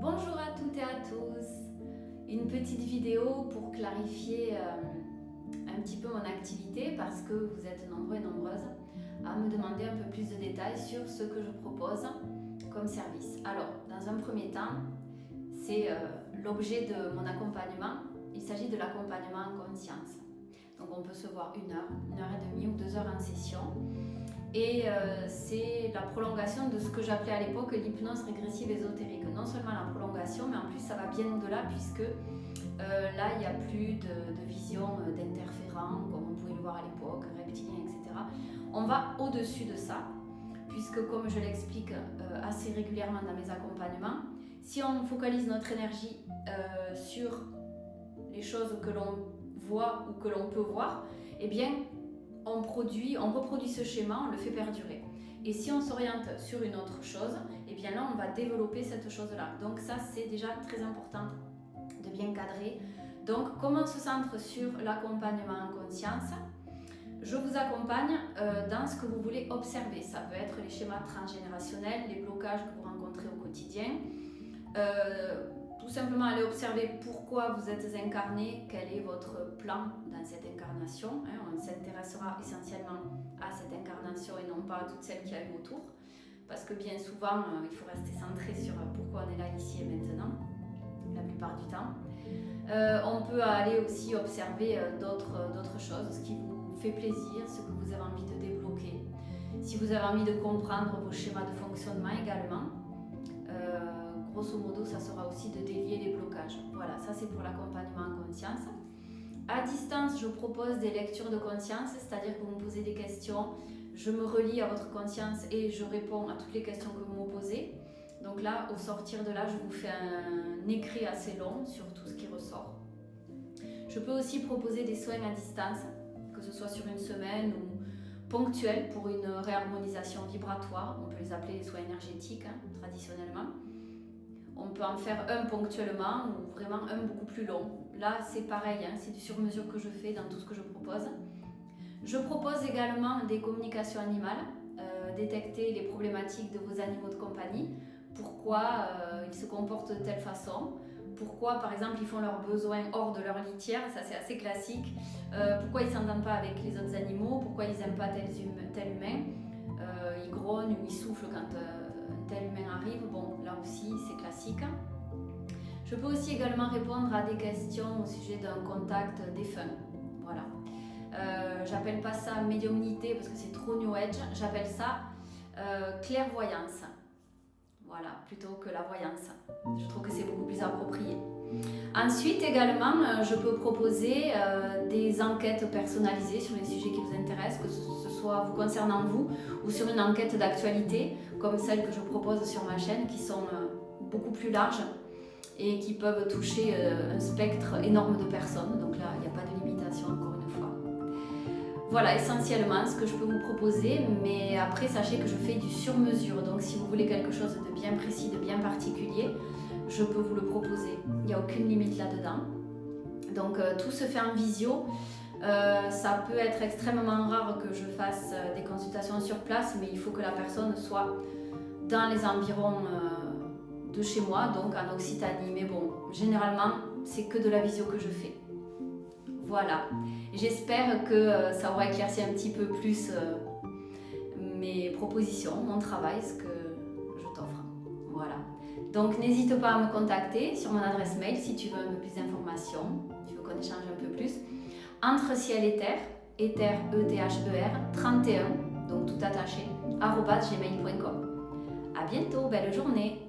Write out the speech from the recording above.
Bonjour à toutes et à tous. Une petite vidéo pour clarifier un petit peu mon activité parce que vous êtes nombreux et nombreuses à me demander un peu plus de détails sur ce que je propose comme service. Alors, dans un premier temps, c'est l'objet de mon accompagnement. Il s'agit de l'accompagnement en conscience. Donc on peut se voir 1 heure, 1h30 ou 2 heures en session. Et c'est la prolongation de ce que j'appelais à l'époque l'hypnose régressive ésotérique. Non seulement la prolongation, mais en plus ça va bien au-delà puisque là il n'y a plus de vision d'interférents comme on pouvait le voir à l'époque, reptiliens, etc. On va au-dessus de ça puisque comme je l'explique assez régulièrement dans mes accompagnements, si on focalise notre énergie sur les choses que l'on voit ou que l'on peut voir, eh bien on reproduit ce schéma, on le fait perdurer. Et si on s'oriente sur une autre chose, eh bien là on va développer cette chose-là. Donc ça c'est déjà très important de bien cadrer. Donc comme on se centre sur l'accompagnement en conscience, je vous accompagne dans ce que vous voulez observer. Ça peut être les schémas transgénérationnels, les blocages que vous rencontrez au quotidien. Tout simplement aller observer pourquoi vous êtes incarné, quel est votre plan dans cette incarnation. On s'intéressera essentiellement à cette incarnation et non pas à toutes celles qu'il y a eu autour. Parce que bien souvent, il faut rester centré sur pourquoi on est là, ici et maintenant, la plupart du temps. On peut aller aussi observer d'autres choses, ce qui vous fait plaisir, ce que vous avez envie de débloquer. Si vous avez envie de comprendre vos schémas de fonctionnement également, grosso modo, ça sera aussi de délier les blocages. Voilà, ça c'est pour l'accompagnement en conscience. À distance, je propose des lectures de conscience, c'est-à-dire que vous me posez des questions, je me relie à votre conscience et je réponds à toutes les questions que vous me posez. Donc là, au sortir de là, je vous fais un écrit assez long sur tout ce qui ressort. Je peux aussi proposer des soins à distance, que ce soit sur une semaine ou ponctuels pour une réharmonisation vibratoire. On peut les appeler les soins énergétiques, traditionnellement. On peut en faire un ponctuellement ou vraiment un beaucoup plus long. Là, c'est pareil, c'est du sur-mesure que je fais dans tout ce que je propose. Je propose également des communications animales, détecter les problématiques de vos animaux de compagnie, pourquoi ils se comportent de telle façon, pourquoi par exemple ils font leurs besoins hors de leur litière, ça c'est assez classique, pourquoi ils ne s'entendent pas avec les autres animaux, pourquoi ils n'aiment pas tel humain, ils grognent ou ils soufflent quand tel humain arrive, bon là aussi c'est classique. Je peux aussi également répondre à des questions au sujet d'un contact défunt, voilà. J'appelle pas ça médiumnité parce que c'est trop new age, j'appelle ça clairvoyance, voilà, plutôt que la voyance. Je trouve que c'est beaucoup plus approprié. Ensuite également, je peux proposer des enquêtes personnalisées sur les sujets qui vous intéressent, que ce soit vous concernant vous ou sur une enquête d'actualité comme celle que je propose sur ma chaîne qui sont beaucoup plus larges et qui peuvent toucher un spectre énorme de personnes. Donc là, il n'y a pas de limitation encore une fois. Voilà essentiellement ce que je peux vous proposer, mais après sachez que je fais du sur-mesure. Donc si vous voulez quelque chose de bien précis, de bien particulier, je peux vous le proposer. Il n'y a aucune limite là-dedans. Donc tout se fait en visio. Ça peut être extrêmement rare que je fasse des consultations sur place, mais il faut que la personne soit dans les environs de chez moi, donc en Occitanie. Mais bon, généralement, c'est que de la visio que je fais. Voilà. J'espère que ça aura éclairci un petit peu plus mes propositions, mon travail, ce que je t'offre. Voilà. Donc n'hésite pas à me contacter sur mon adresse mail si tu veux un peu plus d'informations, si tu veux qu'on échange un peu plus. Entre ciel et terre, ETHER 31, donc tout attaché, @gmail.com. À bientôt, belle journée.